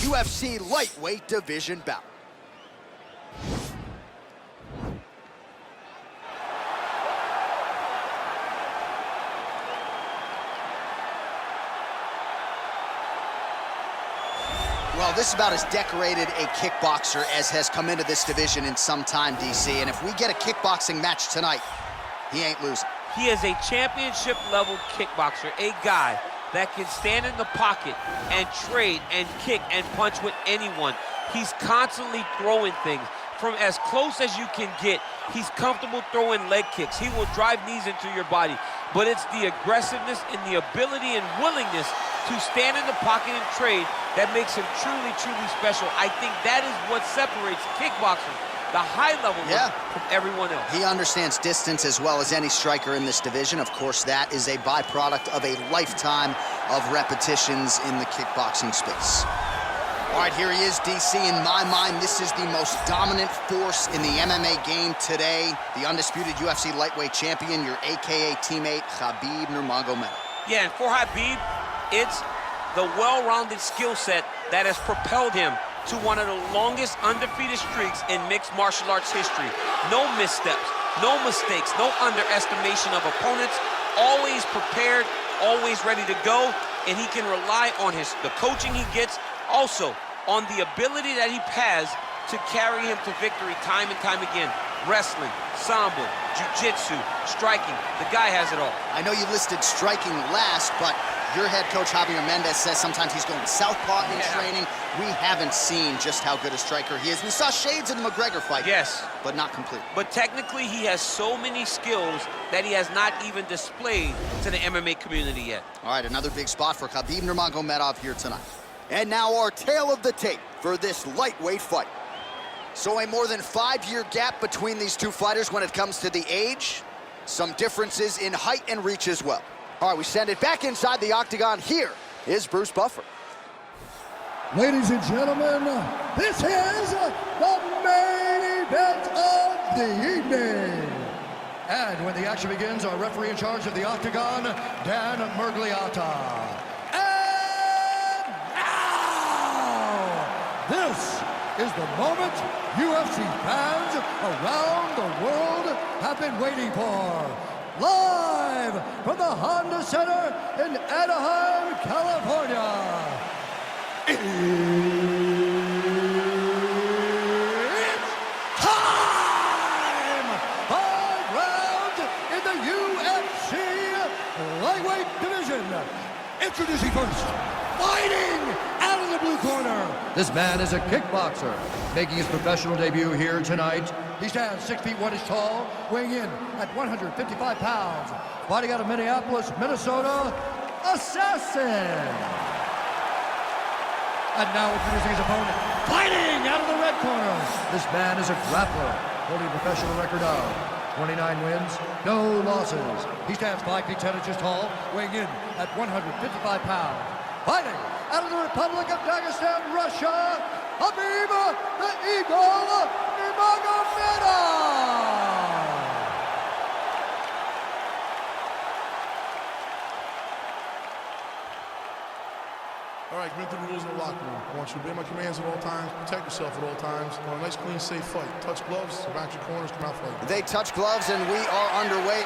UFC lightweight division bout. Well, this is about as decorated a kickboxer as has come into this division in some time, DC. And if we get a kickboxing match tonight, he ain't losing. He is a championship-level kickboxer, a guy that can stand in the pocket and trade and kick and punch with anyone. He's constantly throwing things from as close as you can get. He's comfortable throwing leg kicks. He will drive knees into your body. But it's the aggressiveness and the ability and willingness to stand in the pocket and trade that makes him truly, truly special. I think that is what separates kickboxers, the high level from everyone else. He understands distance as well as any striker in this division. Of course, that is a byproduct of a lifetime of repetitions in the kickboxing space. All right, here he is, DC. In my mind, this is the most dominant force in the MMA game today. The undisputed UFC lightweight champion, your AKA teammate, Khabib Nurmagomedov. Yeah, and for Khabib, it's the well-rounded skill set that has propelled him to one of the longest undefeated streaks in mixed martial arts history. No missteps, no mistakes, no underestimation of opponents, always prepared, always ready to go, and he can rely on the coaching he gets, also on the ability that he has to carry him to victory time and time again. Wrestling, sambo, jiu-jitsu, striking, the guy has it all. I know you listed striking last, but your head coach, Javier Mendez, says sometimes he's going southpaw in training. We haven't seen just how good a striker he is. We saw shades in the McGregor fight. Yes. But not complete. But technically, he has so many skills that he has not even displayed to the MMA community yet. All right, another big spot for Khabib Nurmagomedov here tonight. And now our tale of the tape for this lightweight fight. So a more than 5-year gap between these two fighters when it comes to the age. Some differences in height and reach as well. All right, we send it back inside the octagon. Here is Bruce Buffer. Ladies and gentlemen, this is the main event of the evening. And when the action begins, our referee in charge of the octagon, Dan Murgliata. And now, this is the moment UFC fans around the world have been waiting for. Live from the Honda Center in Anaheim, California. It's time! 5 rounds in the UFC lightweight division. Introducing first, fighting out of the blue corner. This man is a kickboxer, making his professional debut here tonight. He stands 6 feet 1 inch tall, weighing in at 155 pounds. Fighting out of Minneapolis, Minnesota, Assassin. And now introducing his opponent, fighting out of the red corner. This man is a grappler, holding a professional record of 29 wins, no losses. He stands 5 feet 10 inches tall, weighing in at 155 pounds. Fighting out of the Republic of Dagestan, Russia, Khabib the Eagle Nurmagomedov. All right, commit to the rules in the locker room. I want you to obey my commands at all times, protect yourself at all times. I want a nice, clean, safe fight. Touch gloves, back your corners, come out fight. They touch gloves and we are underway.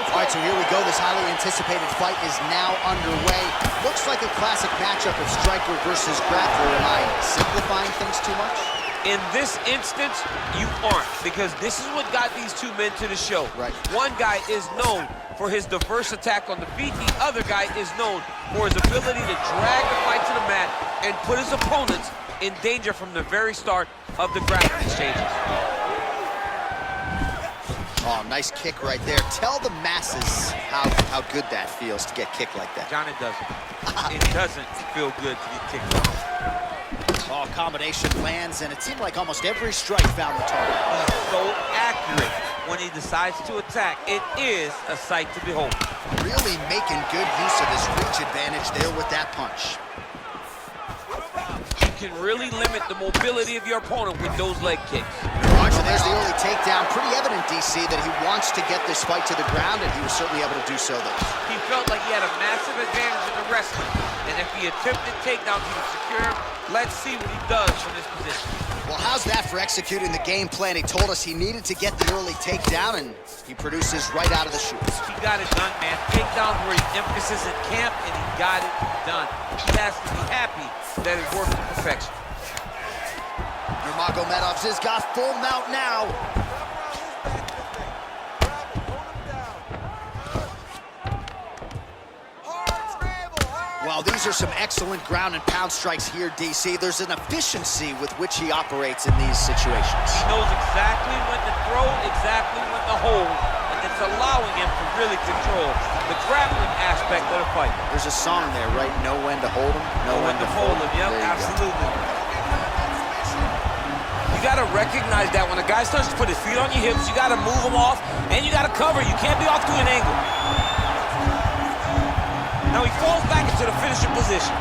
All right, so here we go. This highly anticipated fight is now underway. Looks like a classic matchup of striker versus grappler. Am I simplifying things too much? In this instance, you aren't, because this is what got these two men to the show. Right. One guy is known for his diverse attack on the feet. The other guy is known for his ability to drag the fight to the mat and put his opponents in danger from the very start of the grappling exchanges. Oh, nice kick right there. Tell the masses how good that feels to get kicked like that. John, it doesn't. It doesn't feel good to get kicked off. Oh, combination lands, and it seemed like almost every strike found the target. He's so accurate when he decides to attack. It is a sight to behold. Really making good use of his reach advantage there with that punch. You can really limit the mobility of your opponent with those leg kicks. All right, so there's the early takedown. Pretty evident, DC, that he wants to get this fight to the ground, and he was certainly able to do so there. He felt like he had a massive advantage in the wrestling, and if he attempted takedowns, he would secure him. Let's see what he does from this position. Well, how's that for executing the game plan? He told us he needed to get the early takedown, and he produces right out of the chutes. He got it done, man. Takedowns were his emphasis in camp, and he got it done. He has to be happy that it worked to perfection. Nurmagomedov's has got full mount now. Well, these are some excellent ground and pound strikes here, DC. There's an efficiency with which he operates in these situations. He knows exactly when to throw, exactly when to hold, and it's allowing him to really control the grappling aspect of the fight. There's a song there, right? Know when to hold him, know when to fold him. Yep, absolutely. You gotta recognize that when a guy starts to put his feet on your hips, you gotta move him off, and you gotta cover. You can't be off to an angle. Now he falls back into the finishing position.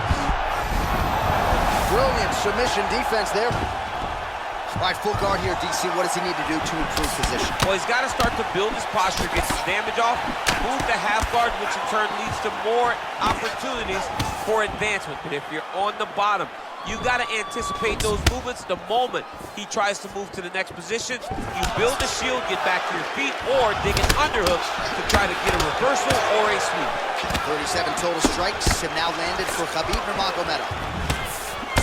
Brilliant submission defense there. All right, full guard here, DC. What does he need to do to improve position? Well, he's got to start to build his posture, get some damage off, move to half guard, which in turn leads to more opportunities for advancement. But if you're on the bottom, you got to anticipate those movements the moment he tries to move to the next position. You build a shield, get back to your feet, or dig an underhook to try to get a reversal or a sweep. 37 total strikes have now landed for Khabib Nurmagomedov.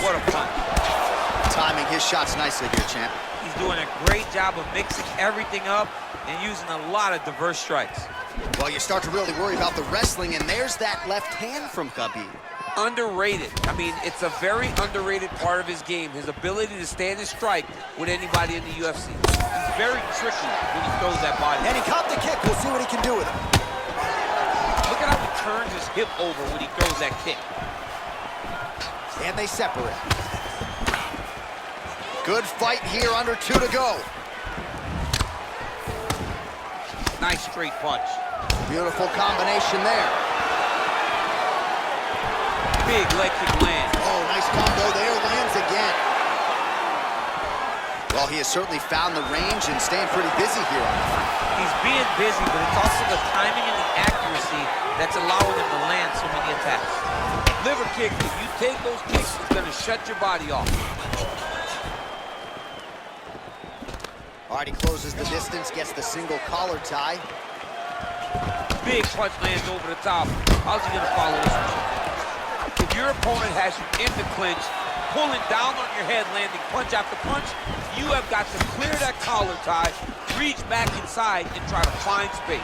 What a punch. Timing his shots nicely here, champ. He's doing a great job of mixing everything up and using a lot of diverse strikes. Well, you start to really worry about the wrestling, and there's that left hand from Khabib. Underrated. I mean, it's a very underrated part of his game, his ability to stand and strike with anybody in the UFC. He's very tricky when he throws that body. And he caught the kick. We'll see what he can do with it. Look at how he turns his hip over when he throws that kick. And they separate. Good fight here, under 2 to go. Nice straight punch. Beautiful combination there. Big leg kick land. Oh, nice combo there, lands again. Well, he has certainly found the range and staying pretty busy here on the front. He's being busy, but it's also the timing and the accuracy that's allowing him to land so many attacks. Liver kick, if you take those kicks, it's gonna shut your body off. All right, he closes the distance, gets the single collar tie. Big punch lands over the top. How's he gonna follow this one? If your opponent has you in the clinch, pulling down on your head, landing punch after punch, you have got to clear that collar tie, reach back inside, and try to find space.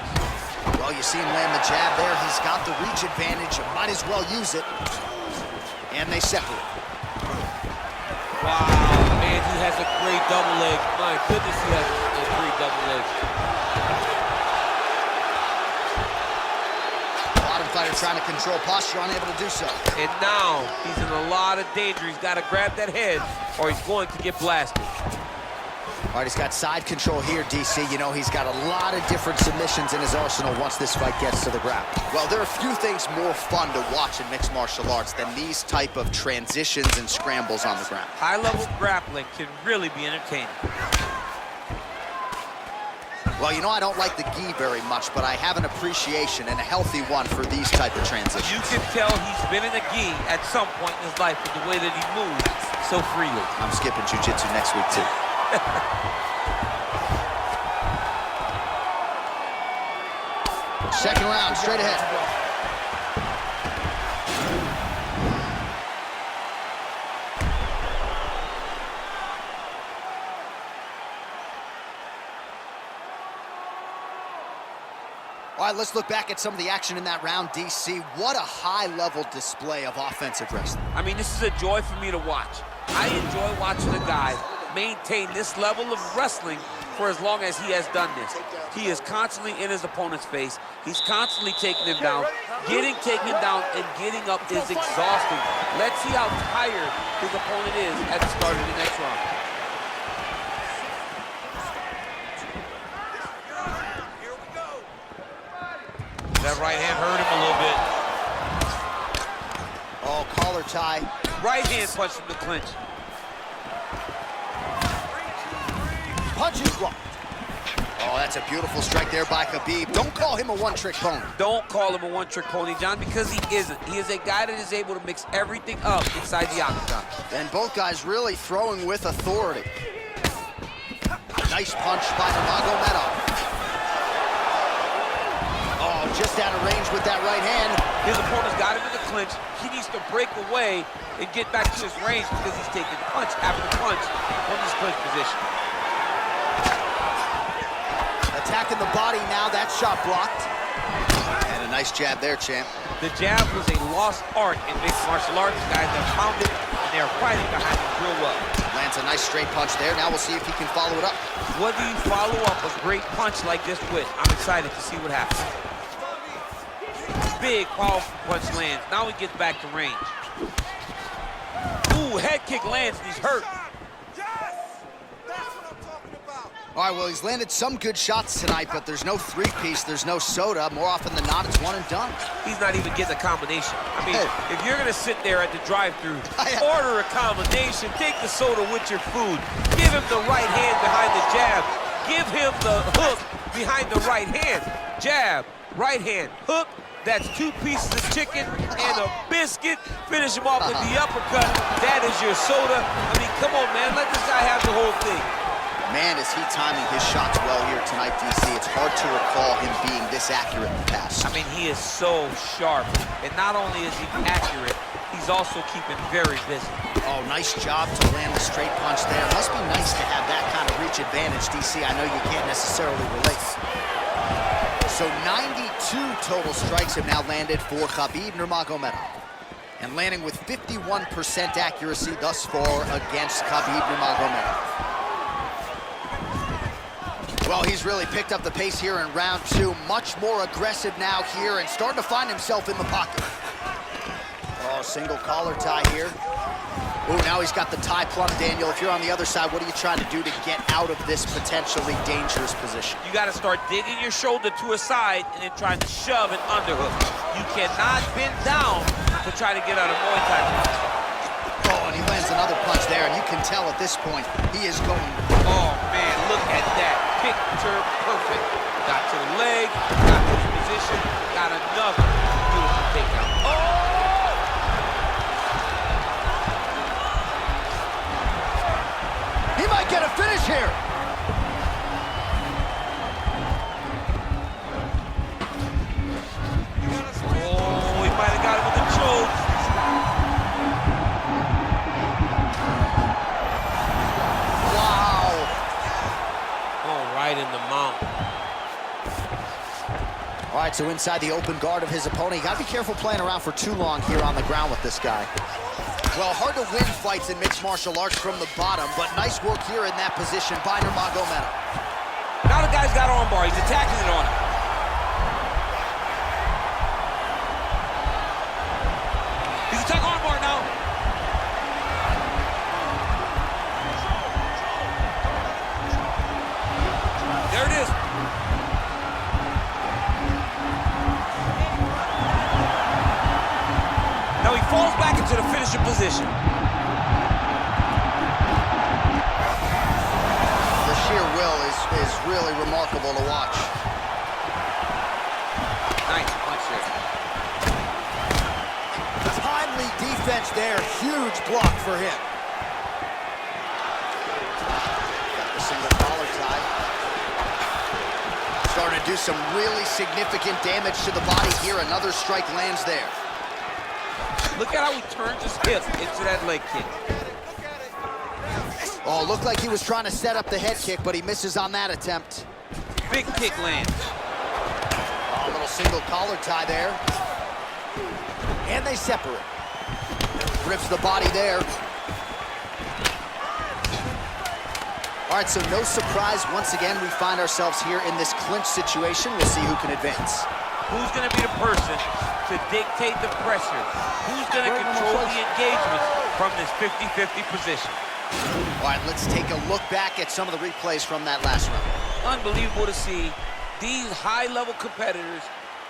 Well, you see him land the jab there. He's got the reach advantage. Might as well use it. And they separate. Wow, man, he has a great double leg. My goodness, he has a great double leg. Bottom fighter trying to control posture, unable to do so. And now he's in a lot of danger. He's got to grab that head or he's going to get blasted. All right, he's got side control here, DC. You know, he's got a lot of different submissions in his arsenal once this fight gets to the ground. Well, there are few things more fun to watch in mixed martial arts than these type of transitions and scrambles on the ground. High-level grappling can really be entertaining. Well, you know, I don't like the gi very much, but I have an appreciation, and a healthy one, for these type of transitions. You can tell he's been in a gi at some point in his life with the way that he moves so freely. I'm skipping jiu-jitsu next week, too. Second round, straight ahead. All right, let's look back at some of the action in that round, DC. What a high-level display of offensive wrestling. I mean, this is a joy for me to watch. I enjoy watching a guy maintain this level of wrestling for as long as he has done this. He is constantly in his opponent's face. He's constantly taking him down. Getting taken down and getting up is exhausting. Let's see how tired his opponent is at the start of the next round. That right hand hurt him a little bit. Oh, collar tie. Right hand punch from the clinch. punch is blocked. Oh, that's a beautiful strike there by Khabib. Don't call him a one-trick pony. Don't call him a one-trick pony, John, because he isn't. He is a guy that is able to mix everything up inside the octagon. And both guys really throwing with authority. Nice punch by Nurmagomedov. Oh, just out of range with that right hand. His opponent's got him in the clinch. He needs to break away and get back to his range because he's taking punch after punch from this clinch position. Attacking the body now, that shot blocked. And a nice jab there, champ. The jab was a lost art in mixed martial arts. Guys have found it, and they're fighting behind it real well. Lands a nice straight punch there. Now we'll see if he can follow it up. What do you follow up a great punch like this with? I'm excited to see what happens. Big, powerful punch lands. Now he gets back to range. Ooh, head kick lands, and he's hurt. All right, well, he's landed some good shots tonight, but there's no three-piece, there's no soda. More often than not, it's one and done. He's not even getting a combination. I mean, if you're gonna sit there at the drive-thru, order a combination, take the soda with your food, give him the right hand behind the jab, give him the hook behind the right hand. Jab, right hand, hook. That's 2 pieces of chicken and a biscuit. Finish him off with the uppercut. That is your soda. I mean, come on, man, let this guy have the whole thing. Man, is he timing his shots well here tonight, DC. It's hard to recall him being this accurate in the past. I mean, he is so sharp. And not only is he accurate, he's also keeping very busy. Oh, nice job to land the straight punch there. Must be nice to have that kind of reach advantage, DC. I know you can't necessarily relate. So 92 total strikes have now landed for Khabib Nurmagomedov. And landing with 51% accuracy thus far against Khabib Nurmagomedov. Well, he's really picked up the pace here in round 2. Much more aggressive now here and starting to find himself in the pocket. Oh, single collar tie here. Oh, now he's got the tie plum, Daniel. If you're on the other side, what are you trying to do to get out of this potentially dangerous position? You got to start digging your shoulder to a side and then trying to shove an underhook. You cannot bend down to try to get out of Muay Thai punch. Oh, and he lands another punch there, and you can tell at this point he is going. Oh, man, look at that. Picture perfect. Got to the leg, got to the position, got another beautiful takedown. Oh! He might get a finish here. Oh, he might have got him with a choke. Wow. Oh, right in the mouth. All right, so inside the open guard of his opponent. You gotta be careful playing around for too long here on the ground with this guy. Well, hard to win fights in mixed martial arts from the bottom, but nice work here in that position by Nurmagomedov. Now the guy's got armbar. He's attacking it on him. He's attacking armbar now. There it is. Now he falls back into the finishing position. The sheer will is really remarkable to watch. Nice punch there. Timely defense there. Huge block for him. Got the single collar tie. Starting to do some really significant damage to the body here. Another strike lands there. Look at how he turns his hip into that leg kick. Oh, looked like he was trying to set up the head kick, but he misses on that attempt. Big kick lands. Oh, a little single collar tie there. And they separate. Rips the body there. All right, so no surprise. Once again, we find ourselves here in this clinch situation. We'll see who can advance. Who's going to be the person to dictate the pressure? Who's going to control the engagement from this 50-50 position? All right, let's take a look back at some of the replays from that last round. Unbelievable to see these high-level competitors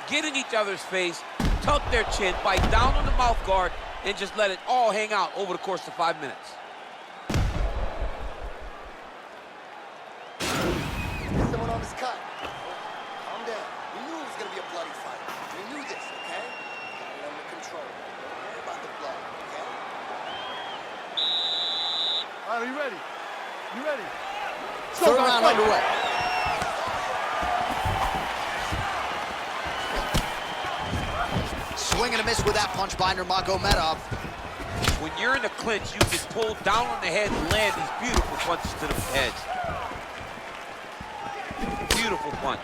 get in each other's face, tuck their chin, bite down on the mouth guard, and just let it all hang out over the course of 5 minutes. Fighter, you ready? You ready? Third round underway. Swing and a miss with that punch by Nurmagomedov. When you're in the clinch, you can pull down on the head and land these beautiful punches to the head. Beautiful punch.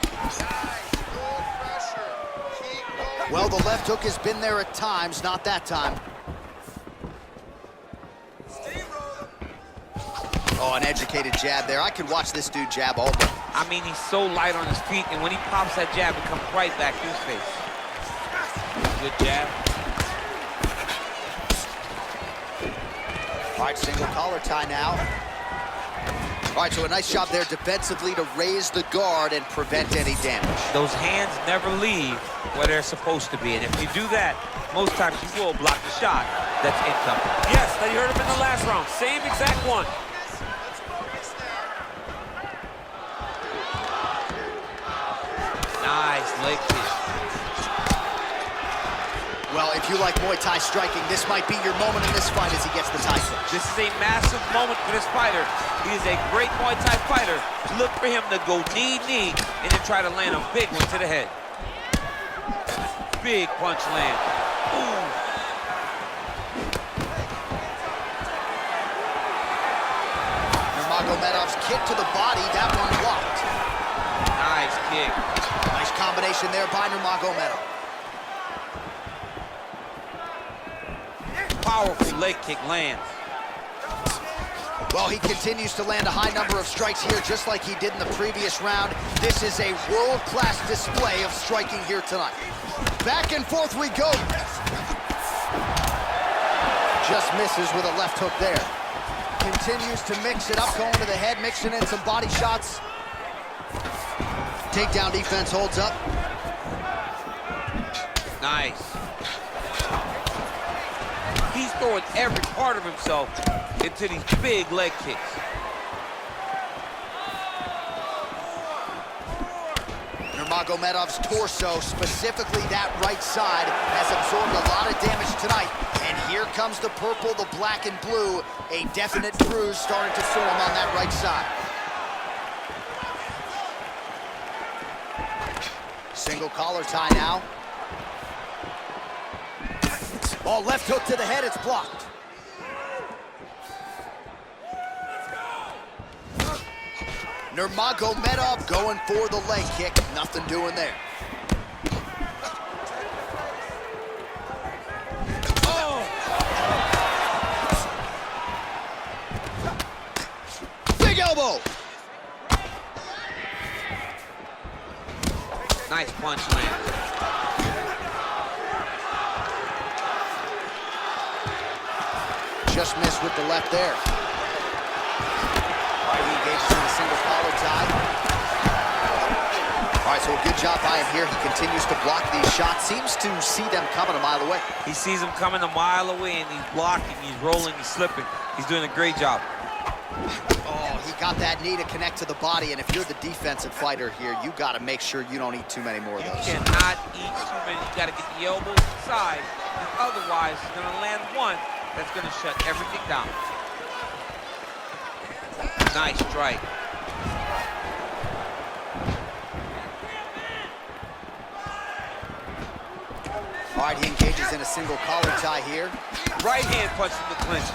Well, the left hook has been there at times, not that time. Oh, an educated jab there. I could watch this dude jab all day. I mean, he's so light on his feet, and when he pops that jab, it comes right back to his face. Good jab. All right, single collar tie now. All right, so a nice job there defensively to raise the guard and prevent any damage. Those hands never leave where they're supposed to be, and if you do that, most times you will block the shot that's incoming. Yes, now you heard him in the last round. Same exact one. Nice leg kick. Well, if you like Muay Thai striking, this might be your moment in this fight as he gets the tie clinch. This is a massive moment for this fighter. He is a great Muay Thai fighter. Look for him to go knee, and then try to land a big one to the head. Big punch land. Ooh. Nurmagomedov's kick to the body, that one blocked. Nice kick. Nice combination there by Nurmagomedov. Powerful leg kick lands. Well, he continues to land a high number of strikes here, just like he did in the previous round. This is a world-class display of striking here tonight. Back and forth we go. Just misses with a left hook there. Continues to mix it up, going to the head, mixing in some body shots. Takedown defense holds up. Nice. He's throwing every part of himself into these big leg kicks. Nurmagomedov's torso, specifically that right side, has absorbed a lot of damage tonight. And here comes the purple, the black and blue. A definite bruise starting to form on that right side. Single collar tie now. Oh, left hook to the head, it's blocked. Nurmagomedov going for the leg kick. Nothing doing there. Oh! Big elbow! Nice punch land. Just missed with the left there. All right, he engages in a single collar tie. All right, so a good job by him here. He continues to block these shots. Seems to see them coming a mile away. He sees them coming a mile away, and he's blocking, he's rolling, he's slipping. He's doing a great job. Oh, he got that knee to connect to the body, and if you're the defensive fighter here, you got to make sure you don't eat too many more of those. You cannot eat too many. You got to get the elbows inside, and otherwise he's going to land one that's going to shut everything down. Nice strike. All right, he engages in a single collar tie here. Right hand punch in the clinch.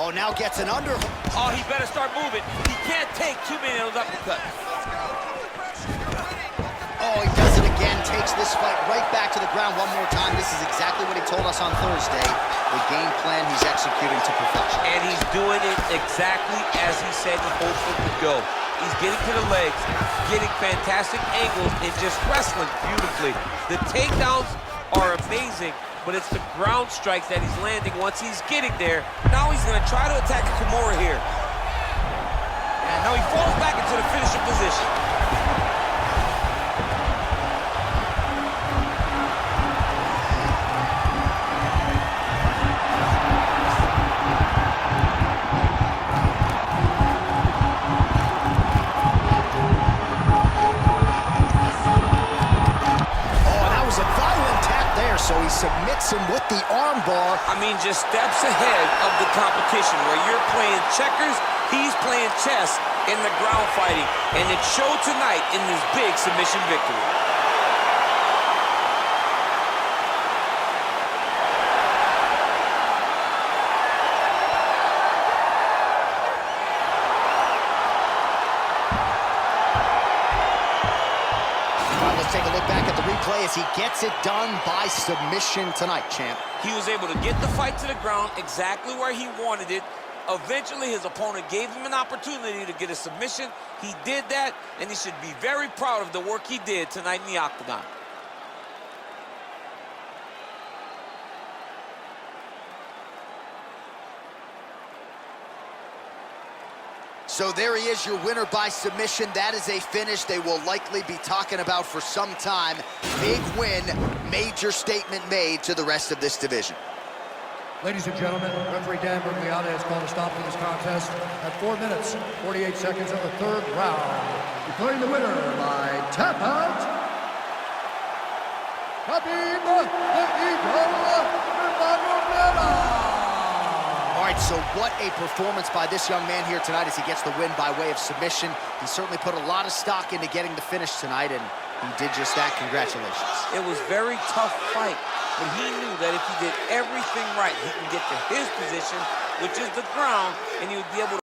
Oh, now gets an under. Oh, he better start moving. He can't take too many of those uppercuts. Oh, he does it again, takes this fight right back to the ground one more time. This is exactly what he told us on Thursday. The game plan he's executing to perfection. And he's doing it exactly as he said he hoped it would go. He's getting to the legs, getting fantastic angles, and just wrestling beautifully. The takedowns are amazing, but it's the ground strikes that he's landing once he's getting there. Now he's going to try to attack Kimura here. And now he falls back into the finishing position. So he's submits him with the armbar. I mean, just steps ahead of the competition. Where you're playing checkers, he's playing chess in the ground fighting. And it showed tonight in this big submission victory. Let's take a look back at the replay as he gets it done by submission tonight, champ. He was able to get the fight to the ground exactly where he wanted it. Eventually, his opponent gave him an opportunity to get a submission. He did that, and he should be very proud of the work he did tonight in the octagon. So there he is, your winner by submission. That is a finish they will likely be talking about for some time. Big win, major statement made to the rest of this division. Ladies and gentlemen, referee Dan Bergliata has called a stop to this contest at 4 minutes, 48 seconds of the third round. Declaring the winner by tap out, Khabib Nurmagomedov. All right, so what a performance by this young man here tonight as he gets the win by way of submission. He certainly put a lot of stock into getting the finish tonight, and he did just that. Congratulations. It was a very tough fight, but he knew that if he did everything right, he can get to his position, which is the ground, and he would be able to